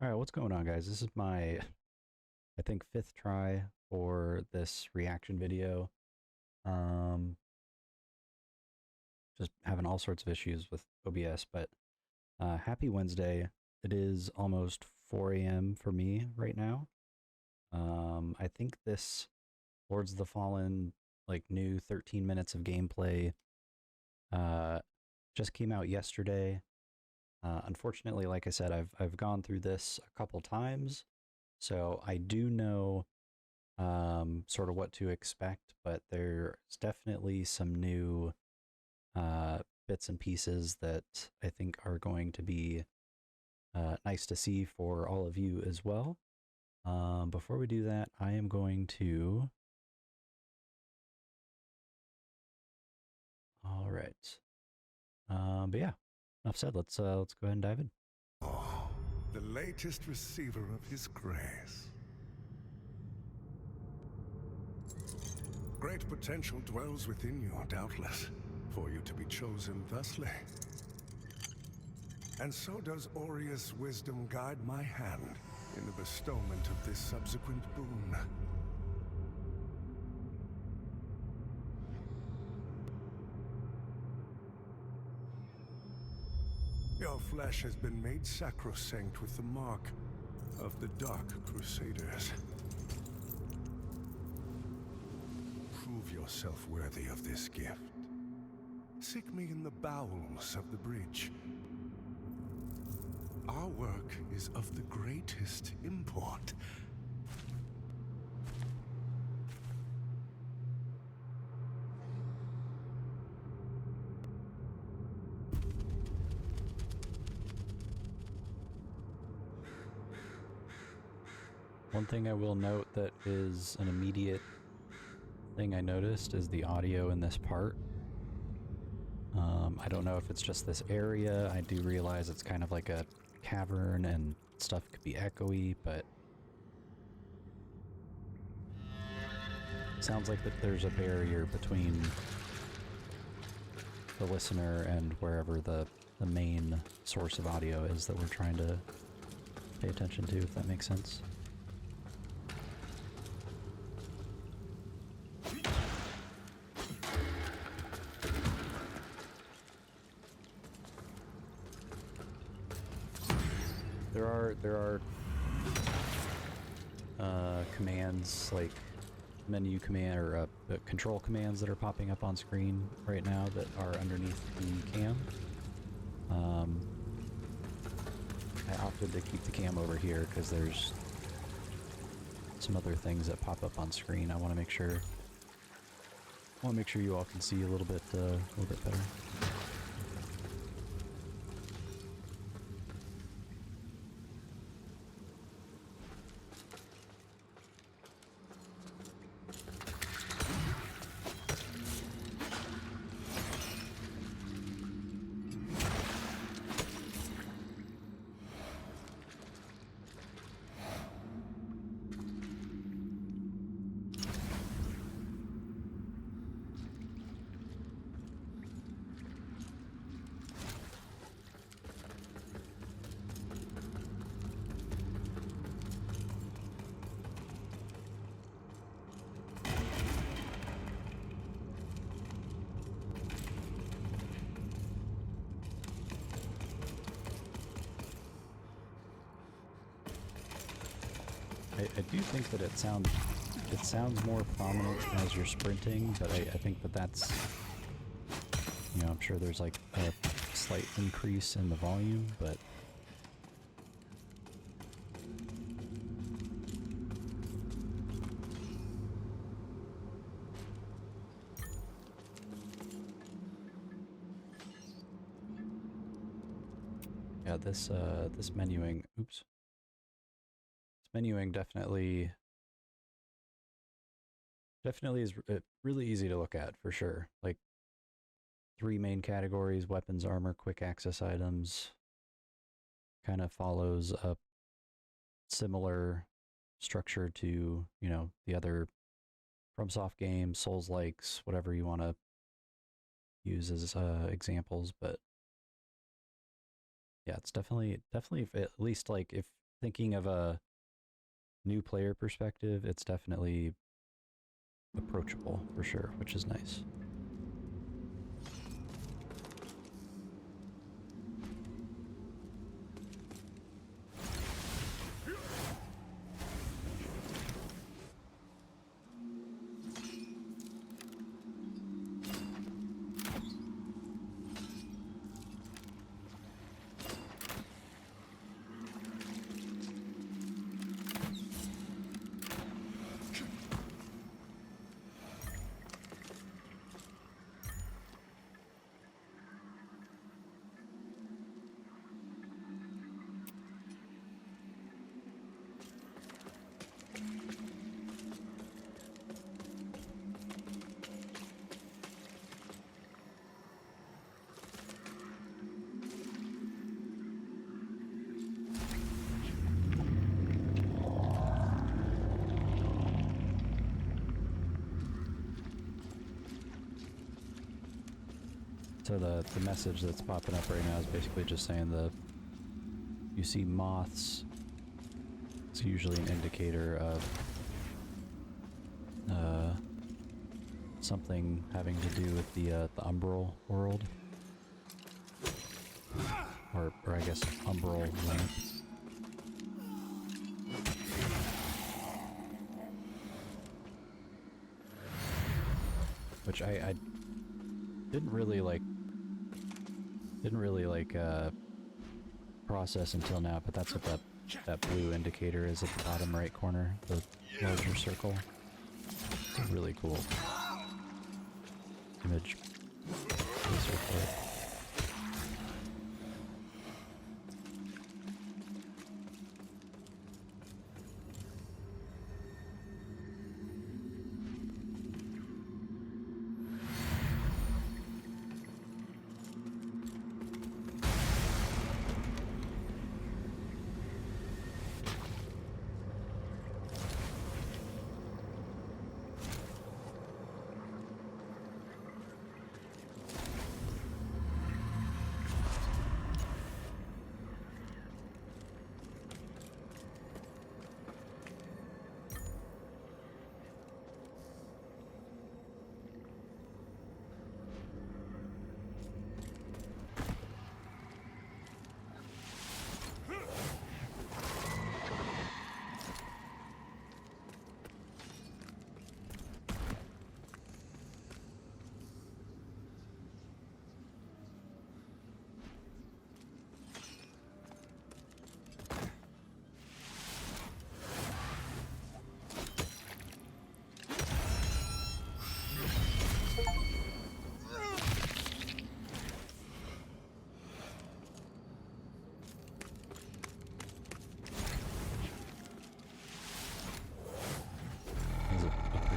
All right, what's going on, guys? This is my, I think, fifth try for this reaction video. Um, just having all sorts of issues with OBS, but happy Wednesday. It is almost 4 a.m. for me right now. I think this Lords of the Fallen, like, new 13 minutes of gameplay uh, just came out yesterday. Unfortunately, like I said, I've gone through this a couple times, so I do know sort of what to expect, but there's definitely some new uh, bits and pieces that I think are going to be nice to see for all of you as well. Before we do that, I am going to. All right. But yeah, enough said. Let's go ahead and dive in. Oh, the latest receiver of his grace. Great potential dwells within you, doubtless, for you to be chosen thusly. And so does Aureus' wisdom guide my hand in the bestowment of this subsequent boon. Your flesh has been made sacrosanct with the mark of the Dark Crusaders. Prove yourself worthy of this gift. Seek me in the bowels of the bridge. Our work is of the greatest import. One thing I will note that is an immediate thing I noticed is the audio in this part. I don't know if it's just this area. I do realize it's kind of like a cavern and stuff could be echoey, but it sounds like that there's a barrier between the listener and wherever the main source of audio is that we're trying to pay attention to, if that makes sense. There are commands like menu command or control commands that are popping up on screen right now that are underneath the cam. I opted to keep the cam over here because there's some other things that pop up on screen. I want to make sure you all can see a little bit better. I do think that it sounds more prominent as you're sprinting, but I think that that's, you know, I'm sure there's like a slight increase in the volume, but yeah, this menuing, oops. This menuing definitely is really easy to look at for sure. Like 3 main categories: weapons, armor, quick access items. Kind of follows a similar structure to, you know, the other FromSoft games, Souls-likes, whatever you want to use as examples. But yeah, it's definitely at least like if thinking of a new player perspective, it's definitely approachable for sure, which is nice. So the message that's popping up right now is basically just saying you see moths, it's usually an indicator of something having to do with the Umbral world. Or I guess Umbral lamp. Which I didn't really process until now, but that's what that blue indicator is at the bottom right corner, the larger circle. It's a really cool image.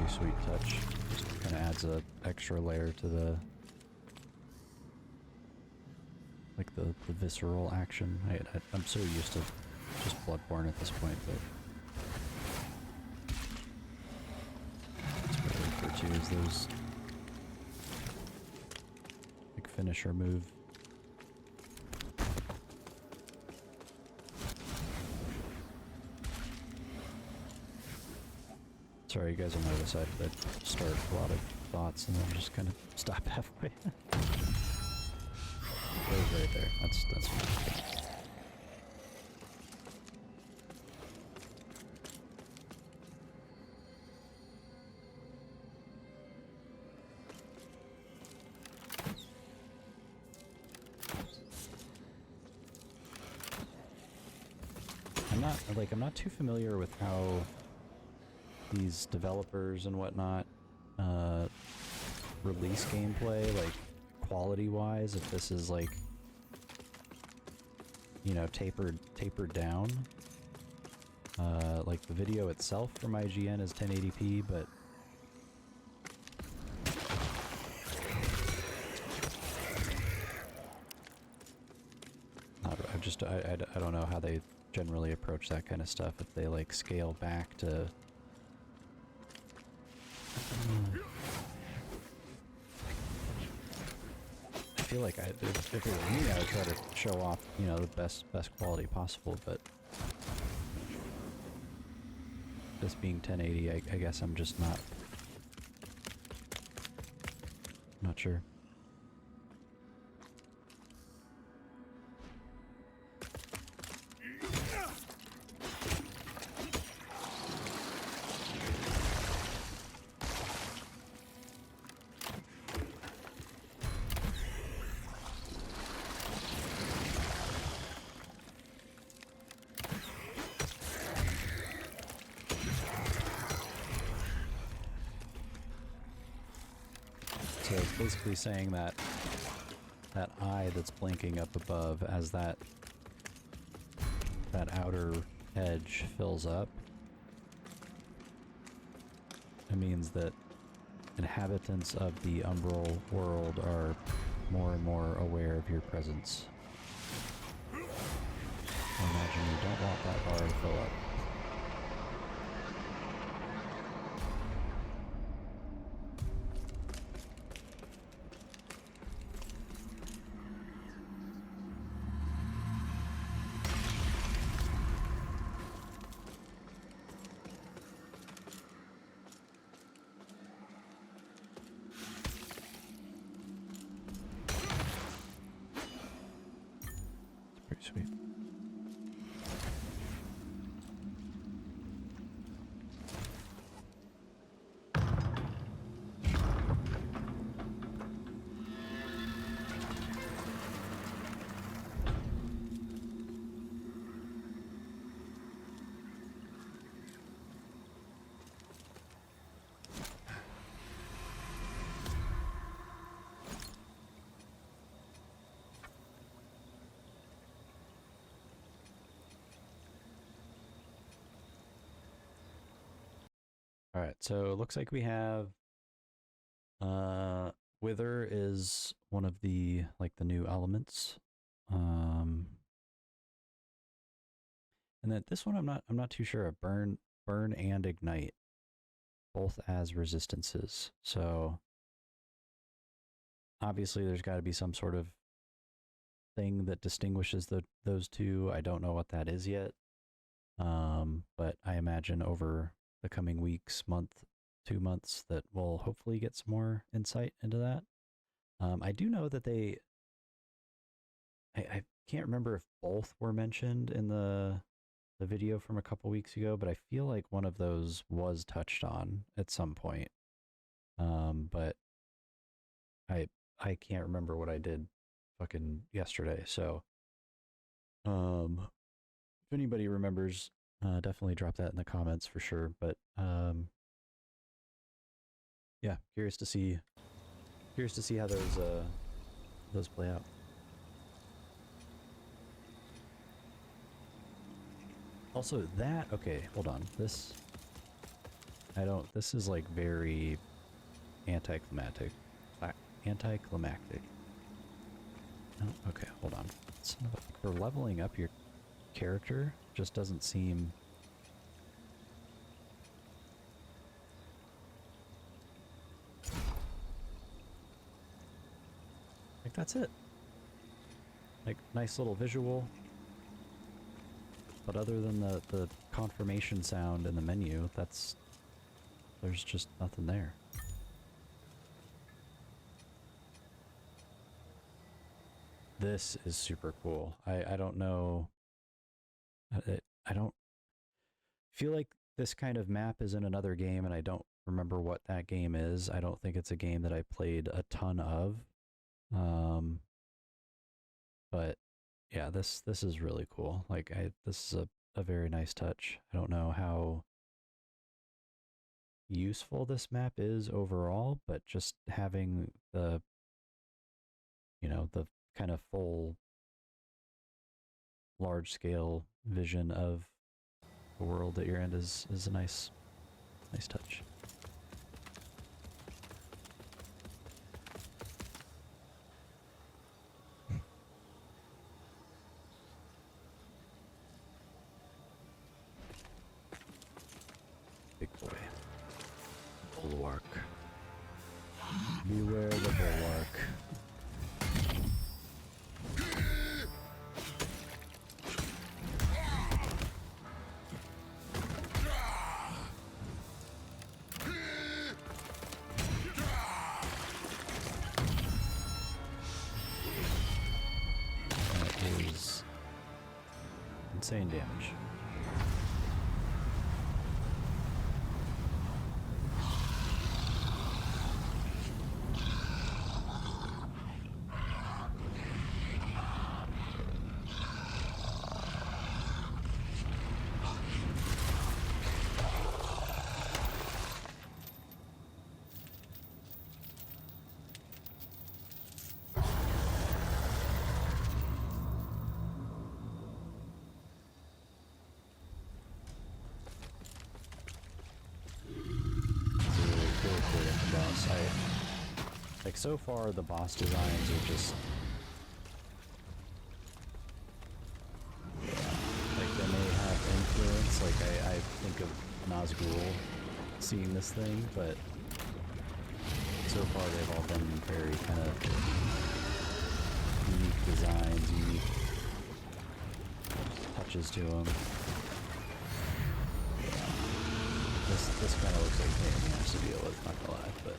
Sweet touch. Just kind of adds a extra layer to the visceral action. I'm so used to just Bloodborne at this point, but that's what I refer to as those like finisher move. Sorry, you guys will notice I start a lot of thoughts and then just kind of stop halfway. It goes right there. That's fine. I'm not too familiar with how these developers and whatnot release gameplay, like quality-wise, if this is like, you know, tapered down. Like the video itself from IGN is 1080p, but I don't know how they generally approach that kind of stuff, if they like scale back to I feel like if it were me, I would try to show off, you know, the best quality possible, but this being 1080, I guess I'm just not sure. So it's basically saying that that eye that's blinking up above as that outer edge fills up, it means that inhabitants of the Umbral world are more and more aware of your presence. I imagine you don't want that bar to fill up. Pretty sweet. All right, so it looks like we have Wither is one of the the new elements. And then this one I'm not too sure. Burn and ignite both as resistances. So obviously there's got to be some sort of thing that distinguishes those two. I don't know what that is yet. But I imagine over the coming weeks, month, 2 months, that we'll hopefully get some more insight into that. I do know that I can't remember if both were mentioned in the video from a couple weeks ago, but I feel like one of those was touched on at some point. But I can't remember what I did fucking yesterday. So, if anybody remembers, definitely drop that in the comments for sure. But yeah, curious to see how those play out. Also, okay, hold on. This is like very anticlimactic. Anticlimactic. Oh, okay, hold on. For leveling up your character, just doesn't seem. Like, that's it. Like, nice little visual. But other than the confirmation sound in the menu, there's just nothing there. This is super cool. I don't know. I don't feel like this kind of map is in another game, and I don't remember what that game is. I don't think it's a game that I played a ton of. But yeah, this is really cool. Like, this is a very nice touch. I don't know how useful this map is overall, but just having the kind of full large scale vision of the world that you're in is a nice touch. Big boy. Bulwark. Beware the bulwark. insane damage. Really cool with the boss. Like, so far, the boss designs are just... like, they may have influence. Like, I think of Nazgul seeing this thing, but so far they've all been very kind of unique designs, unique touches to them. This kind of looks like a pain in the ass to deal with, not gonna lie, but...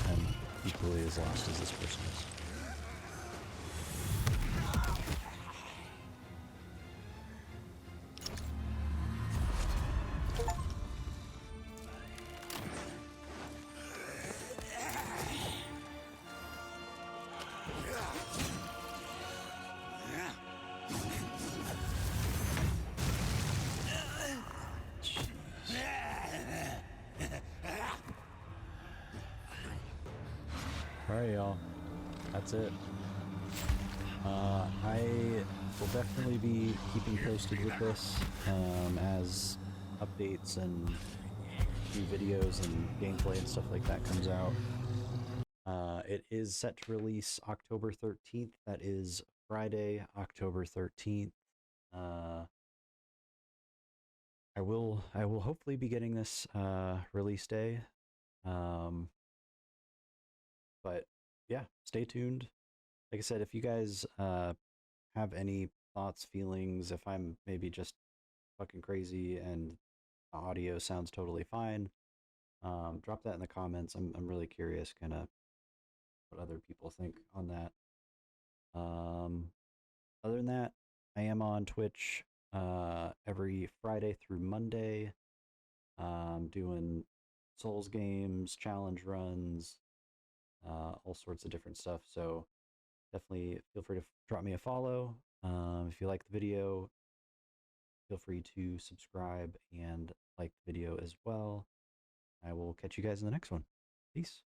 I'm equally as lost as this person is. Alright, y'all. That's it. I will definitely be keeping posted with this as updates and new videos and gameplay and stuff like that comes out. It is set to release October 13th. That is Friday, October 13th. I will hopefully be getting this release day. But yeah, stay tuned. Like I said, if you guys have any thoughts, feelings, if I'm maybe just fucking crazy and the audio sounds totally fine, drop that in the comments. I'm really curious kind of what other people think on that. Other than that, I am on Twitch every Friday through Monday, doing Souls games, challenge runs, all sorts of different stuff. So definitely feel free to drop me a follow. If you like the video, feel free to subscribe and like the video as well. I will catch you guys in the next one. Peace.